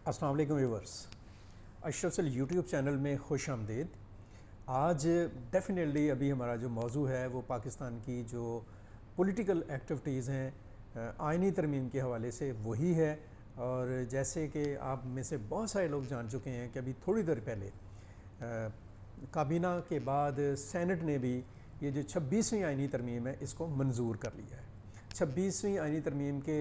अस्सलाम वालेकुम व्यूवर्स, अशरफ सल यूट्यूब चैनल में खुश आमदीद। आज डेफिनेटली अभी हमारा जो मौजू है वो पाकिस्तान की जो पॉलिटिकल एक्टिविटीज़ हैं आइनी तरमीम के हवाले से वही है। और जैसे कि आप में से बहुत सारे लोग जान चुके हैं कि अभी थोड़ी देर पहले काबीना के बाद सेनेट ने भी ये जो 26वीं आइनी तरमीम है इसको मंजूर कर लिया है। 26वीं आइनी तरमीम के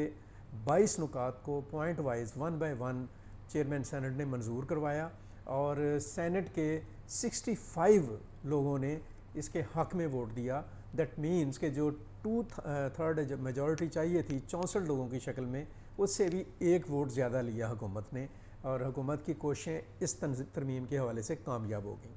22 नुकात को point wise 1 by 1 chairman senate ने मंजूर करवाया और सेनेट के 65 लोगों ने इसके हक़ में वोट दिया। दैट मीन्स कि जो 2/3 मेजॉरिटी चाहिए थी 64 लोगों की शक्ल में, उससे भी एक वोट ज़्यादा लिया हुकूमत ने, और हुकूमत की कोशिशें इस तरमीम के हवाले से कामयाब हो गई।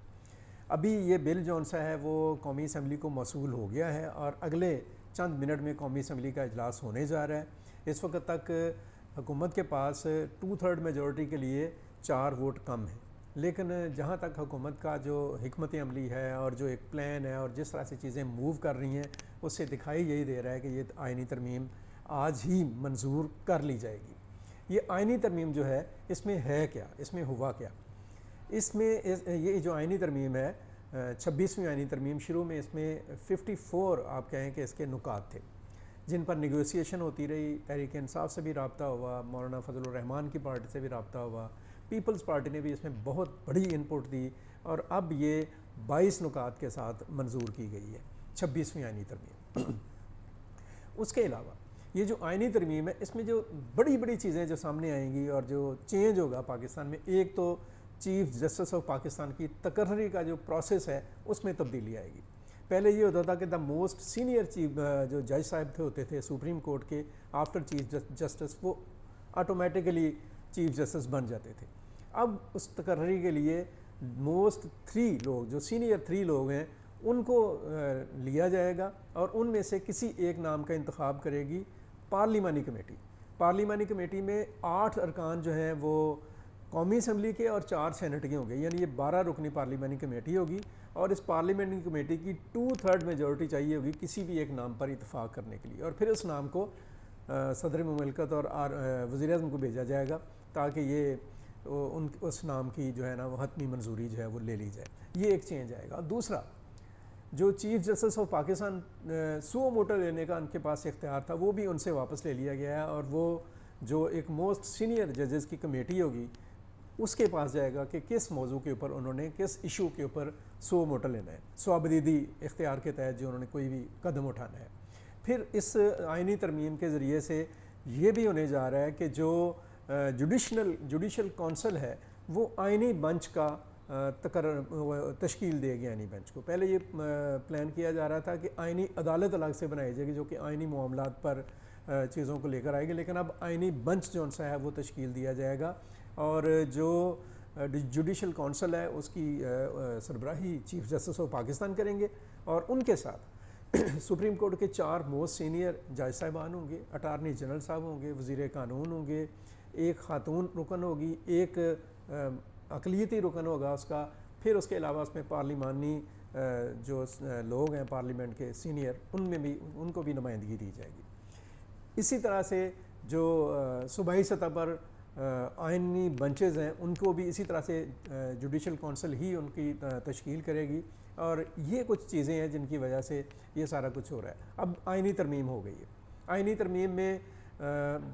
अभी ये बिल जौन सा है वो कौमी असम्बली को मौसूल हो गया है और अगले चंद मिनट में कौमी असम्बली का इजलास होने जा रहा है। इस वक्त तक हुकूमत के पास 2/3 मेजॉरिटी के लिए 4 वोट कम हैं, लेकिन जहाँ तक हुकूमत का जो हिकमत अमली है और जो एक प्लान है और जिस तरह से चीज़ें मूव कर रही हैं, उससे दिखाई यही दे रहा है कि ये आइनी तरमीम आज ही मंजूर कर ली जाएगी। ये आइनी तरमीम जो है इसमें है क्या, इसमें हुआ क्या? ये जो आइनी तरमीम है 26वीं आइनी तरमीम, शुरू में इसमें 54 आप कहें कि इसके नुकात थे जिन पर नेगोशिएशन होती रही। तहरीक इंसाफ से भी रब्ता हुआ, मौलाना फजल रहमान की पार्टी से भी रब्ता हुआ, पीपल्स पार्टी ने भी इसमें बहुत बड़ी इनपुट दी और अब ये 22 नुकात के साथ मंजूर की गई है 26वीं आइनी तरमीम। उसके अलावा ये जो आइनी तरमीम है इसमें जो बड़ी बड़ी चीज़ें जो सामने आएंगी और जो चेंज होगा पाकिस्तान में, एक तो चीफ जस्टिस ऑफ पाकिस्तान की तकर्री का जो प्रोसेस है उसमें तब्दीली आएगी। पहले ये होता था कि द मोस्ट सीनियर चीफ जो जज साहब होते थे सुप्रीम कोर्ट के आफ्टर चीफ जस्टिस, वो ऑटोमेटिकली चीफ जस्टिस बन जाते थे। अब उस तकर्री के लिए मोस्ट 3 लोग, जो सीनियर 3 लोग हैं, उनको लिया जाएगा और उनमें से किसी एक नाम का इंतखाब करेगी पार्लिमानी कमेटी। पार्लिमानी कमेटी में 8 अरकान जो हैं वो कौमी असम्बली के और 4 सेनेट के होंगे, यानी ये 12 रुकनी पार्लिमानी कमेटी होगी और इस पार्लियामेंट्री कमेटी की 2/3 मेजॉरिटी चाहिए होगी किसी भी एक नाम पर इतफाक़ करने के लिए, और फिर उस नाम को सदर मुमलकत और वज़ीर-ए-आज़म को भेजा जाएगा ताकि ये उस नाम की जो है ना वो हतमी मंजूरी जो है वो ले ली जाए। ये एक चेंज आएगा। दूसरा, जो chief justice of Pakistan suo motu लेने का उनके पास इख्तियार था वो भी उनसे वापस ले लिया गया है और वो जो एक मोस्ट सीनियर जजेस की कमेटी होगी उसके पास जाएगा कि किस मौजू के ऊपर उन्होंने, किस इशू के ऊपर सो मोटर लेना है, स्वाबदीदी इख्तियार के तहत जो उन्होंने कोई भी कदम उठाना है। फिर इस आइनी तरमीम के ज़रिए से ये भी होने जा रहा है कि जो जुडिशल कौंसल है वो आइनी बेंच का तश्कील देगी आइनी बेंच को। पहले ये प्लान किया जा रहा था कि आइनी अदालत अलग से बनाई जाएगी जो कि आइनी मामलात पर चीज़ों को लेकर आएगी, लेकिन अब आइनी बेंच जो सा है वो तश्कील दिया जाएगा और जो जुडिशल कौंसल है उसकी सरबराही चीफ जस्टिस ऑफ पाकिस्तान करेंगे और उनके साथ सुप्रीम कोर्ट के 4 मोस्ट सीनियर जज साहिबान होंगे, अटारनी जनरल साहब होंगे, वज़ीर कानून होंगे, एक खातून रुकन होगी, एक अक़लियती रुकन होगा उसका, फिर उसके अलावा उसमें पार्लिमानी जो लोग हैं पार्लियामेंट के सीनियर, उनमें भी उनको भी नुमाइंदगी दी जाएगी। इसी तरह से जो सूबाई सतह पर आइनी बेंचेज़ हैं उनको भी इसी तरह से जुडिशल कौंसल ही उनकी तश्कील करेगी और ये कुछ चीज़ें हैं जिनकी वजह से ये सारा कुछ हो रहा है। अब आइनी तरमीम हो गई है। आइनी तरमीम में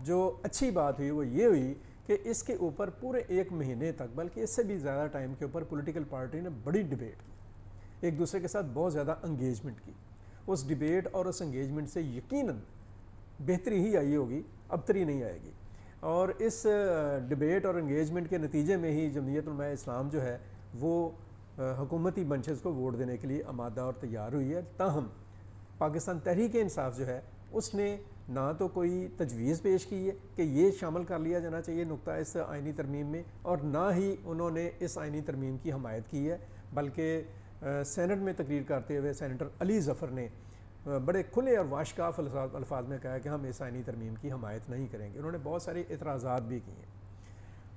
जो अच्छी बात हुई वो ये हुई कि इसके ऊपर पूरे 1 महीने तक, बल्कि इससे भी ज़्यादा टाइम के ऊपर पॉलिटिकल पार्टी ने बड़ी डिबेट की, एक दूसरे के साथ बहुत ज़्यादा इंगेजमेंट की। उस डिबेट और उस इंगेजमेंट से यकीनन बेहतरी ही आई होगी, अबतरी नहीं आएगी। और इस डिबेट और इंगेजमेंट के नतीजे में ही जमयत उलमा इस्लाम जो है वो हुकूमती बेंचेस को वोट देने के लिए आमादा और तैयार हुई है। ताहम पाकिस्तान तहरीक इंसाफ जो है उसने ना तो कोई तजवीज़ पेश की है कि ये शामिल कर लिया जाना चाहिए नुक्ता इस आइनी तरमीम में, और ना ही उन्होंने इस आइनी तरमीम की हमायत की है, बल्कि सेनेट में तकरीर करते हुए सेनेटर अली ज़फ़र ने बड़े खुले और वाशकाफ अल्फाज में कहा कि हम इस आइनी तरमीम की हमायत नहीं करेंगे। उन्होंने बहुत सारे एतराज़ात भी किए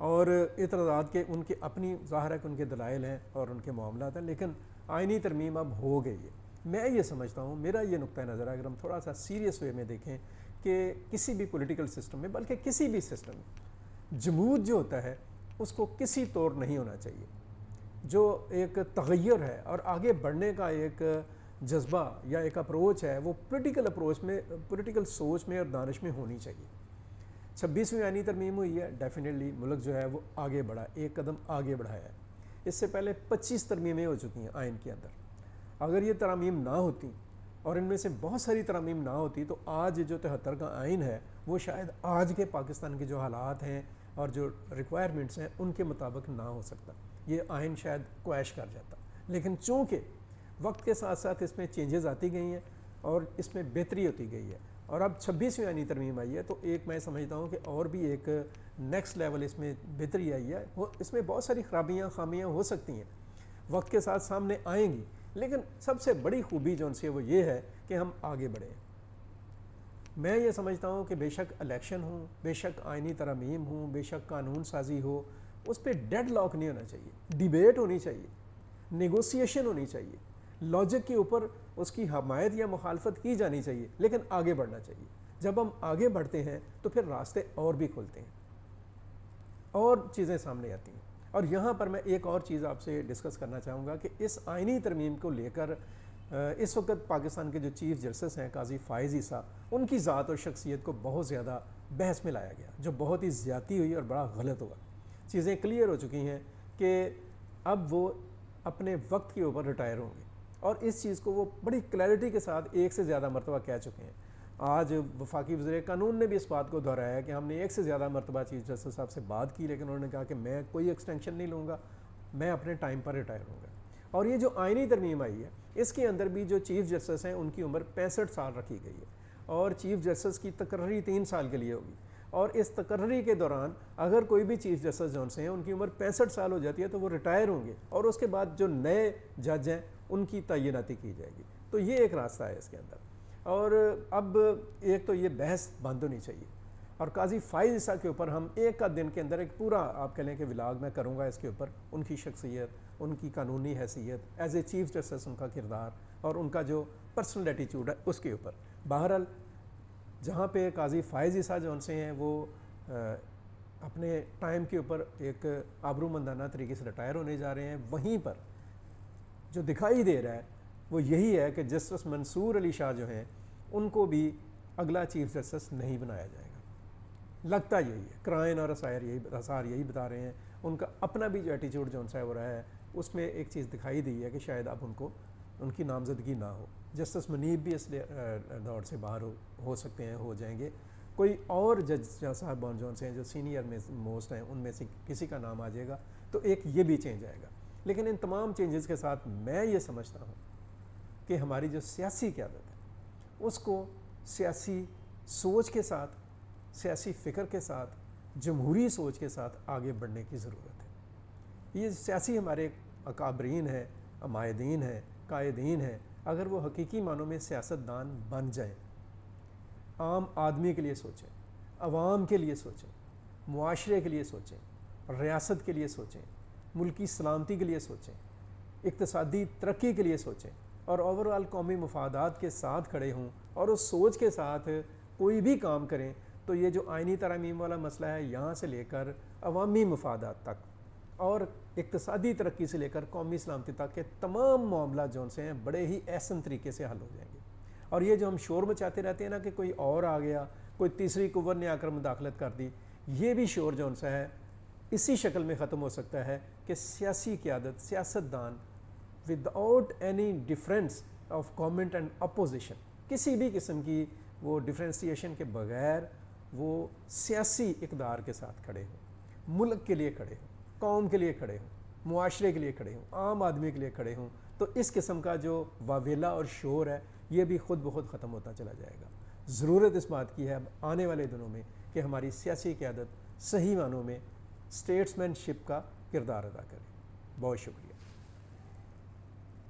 और एतराज़ात के उनके अपनी ज़ाहिर है कि उनके दलाइल हैं और उनके मामलात हैं, लेकिन आइनी तरमीम अब हो गई है। मैं ये समझता हूँ, मेरा ये नुक्ता नज़र अगर हम थोड़ा सा सीरियस वे में देखें कि किसी भी पॉलिटिकल सिस्टम में, बल्कि किसी भी सिस्टम में جمود جو ہوتا ہے اس کو کسی طور نہیں ہونا چاہیے. جو ایک تغیر ہے اور آگے بڑھنے کا ایک جذبہ یا ایک اپروچ ہے وہ پولیٹیکل اپروچ میں، پولیٹیکل سوچ میں اور دانش میں ہونی چاہیے. 26ویں آئینی ترمیم ہوئی ہے، ڈیفینیٹلی ملک جو ہے وہ آگے بڑھا، ایک قدم آگے بڑھایا ہے. اس سے پہلے 25 ترمیمیں ہو چکی ہیں آئین کے اندر. اگر یہ ترامیم نہ ہوتی اور ان میں سے بہت ساری ترامیم نہ ہوتی تو آج جو 73 کا آئین ہے وہ شاید آج کے پاکستان کے جو حالات ہیں اور جو ریکوائرمنٹس ہیں ان کے مطابق نہ ہو سکتا. یہ آئین شاید کویش کر جاتا. لیکن چونکہ وقت کے ساتھ ساتھ اس میں چینجز آتی گئی ہیں اور اس میں بہتری ہوتی گئی ہے اور اب 26ویں آئینی ترمیم آئی ہے تو ایک میں سمجھتا ہوں کہ اور بھی ایک نیکسٹ لیول اس میں بہتری آئی ہے. اس میں بہت ساری خامیاں ہو سکتی ہیں، وقت کے ساتھ سامنے آئیں گی، لیکن سب سے بڑی خوبی جو ان سے وہ یہ ہے کہ ہم آگے بڑھیں. میں یہ سمجھتا ہوں کہ بے شک الیکشن ہوں، بے شک آئینی ترامیم ہوں، بے شک قانون سازی ہو، اس پہ ڈیڈ لاک نہیں ہونا چاہیے. ڈیبیٹ ہونی چاہیے، نیگوسیشن ہونی چاہیے، لاجک کے اوپر اس کی حمایت یا مخالفت کی جانی چاہیے، لیکن آگے بڑھنا چاہیے. جب ہم آگے بڑھتے ہیں تو پھر راستے اور بھی کھلتے ہیں اور چیزیں سامنے آتی ہیں. اور یہاں پر میں ایک اور چیز آپ سے ڈسکس کرنا چاہوں گا کہ اس آئینی ترمیم کو لے کر اس وقت پاکستان کے جو چیف جسٹس ہیں قاضی فائز عیسیٰ، ان کی ذات اور شخصیت کو بہت زیادہ بحث میں لایا گیا، جو بہت ہی زیادتی ہوئی اور بڑا غلط ہوا. چیزیں کلیئر ہو چکی ہیں کہ اب وہ اپنے وقت کے اوپر ریٹائر ہوں گے اور اس چیز کو وہ بڑی کلیئرٹی کے ساتھ ایک سے زیادہ مرتبہ کہہ چکے ہیں. آج وفاقی وزیر قانون نے بھی اس بات کو دہرایا کہ ہم نے ایک سے زیادہ مرتبہ چیف جسٹس صاحب سے بات کی، لیکن انہوں نے کہا کہ میں کوئی ایکسٹینشن نہیں لوں گا، میں اپنے ٹائم پر ریٹائر ہوں گا. اور یہ جو آئینی ترمیم آئی ہے اس کے اندر بھی جو چیف جسٹس ہیں ان کی عمر 65 سال رکھی گئی ہے اور چیف جسٹس کی تقرری 3 سال کے لیے ہوگی. اور اس تقرری کے دوران اگر کوئی بھی چیف جسٹس جون سے ہیں ان کی عمر 65 سال ہو جاتی ہے تو وہ ریٹائر ہوں گے اور اس کے بعد جو نئے جج ہیں ان کی تعیناتی کی جائے گی. تو یہ ایک راستہ ہے اس کے اندر. اور اب ایک تو یہ بحث بند ہونی چاہیے اور قاضی فائز عیسیٰ کے اوپر ہم ایک کا دن کے اندر ایک پورا آپ کہہ لیں کہ ولاگ میں کروں گا اس کے اوپر، ان کی شخصیت، ان کی قانونی حیثیت ایز اے چیف جسٹس، ان کا کردار اور ان کا جو پرسنل ایٹیچیوڈ ہے اس کے اوپر. بہرحال جہاں پہ قاضی فائز عیسیٰ جو ان سے ہیں وہ اپنے ٹائم کے اوپر ایک آبرومندانہ طریقے سے ریٹائر ہونے جا رہے ہیں، وہیں پر جو دکھائی دے رہا ہے وہ یہی ہے کہ جسٹس منصور علی شاہ جو ہیں ان کو بھی اگلا چیف جسٹس نہیں بنایا جائے گا. لگتا یہی ہے، کرائن اور اسار یہی بتا رہے ہیں. ان کا اپنا بھی جو ایٹیچیوڈ جو ان سے ہو رہا ہے اس میں ایک چیز دکھائی دی ہے کہ شاید اب ان کی نامزدگی نہ ہو. جسٹس منیب بھی اس دور سے باہر ہو سکتے ہیں، ہو جائیں گے. کوئی اور جج صاحبان جو ہیں جو سینئر میں موسٹ ہیں ان میں سے کسی کا نام آ جائے گا تو ایک یہ بھی چینج آئے گا. لیکن ان تمام چینجز کے ساتھ میں یہ سمجھتا ہوں کہ ہماری جو سیاسی قیادت ہے اس کو سیاسی سوچ کے ساتھ، سیاسی فکر کے ساتھ، جمہوری سوچ کے ساتھ آگے بڑھنے کی ضرورت ہے. یہ سیاسی ہمارے اکابرین ہیں، عمائدین ہیں، قائدین ہیں، اگر وہ حقیقی معنوں میں سیاستدان بن جائیں، عام آدمی کے لیے سوچیں، عوام کے لیے سوچیں، معاشرے کے لیے سوچیں، ریاست کے لیے سوچیں، ملکی سلامتی کے لیے سوچیں، اقتصادی ترقی کے لیے سوچیں اور اوورآل قومی مفادات کے ساتھ کھڑے ہوں اور اس سوچ کے ساتھ کوئی بھی کام کریں تو یہ جو آئینی ترامیم والا مسئلہ ہے یہاں سے لے کر عوامی مفادات تک اور اقتصادی ترقی سے لے کر قومی سلامتی تک کے تمام معاملات جو سے ہیں بڑے ہی احسن طریقے سے حل ہو جائیں گے. اور یہ جو ہم شور مچاتے رہتے ہیں نا کہ کوئی اور آ گیا، کوئی تیسری قوت نے آ کر مداخلت کر دی، یہ بھی شور جو سا ہے اسی شکل میں ختم ہو سکتا ہے کہ سیاسی قیادت، سیاستدان without any difference of government and opposition, کسی بھی قسم کی وہ ڈفرینسیشن کے بغیر وہ سیاسی اقدار کے ساتھ کھڑے ہوں، ملک کے لیے کھڑے ہوں، قوم کے لیے کھڑے ہوں، معاشرے کے لیے کھڑے ہوں، عام آدمی کے لیے کھڑے ہوں، تو اس قسم کا جو واویلا اور شور ہے یہ بھی خود بخود ختم ہوتا چلا جائے گا. ضرورت اس بات کی ہے اب آنے والے دنوں میں کہ ہماری سیاسی قیادت صحیح معنوں میں اسٹیٹسمین شپ کا کردار ادا کرے. بہت شکریہ.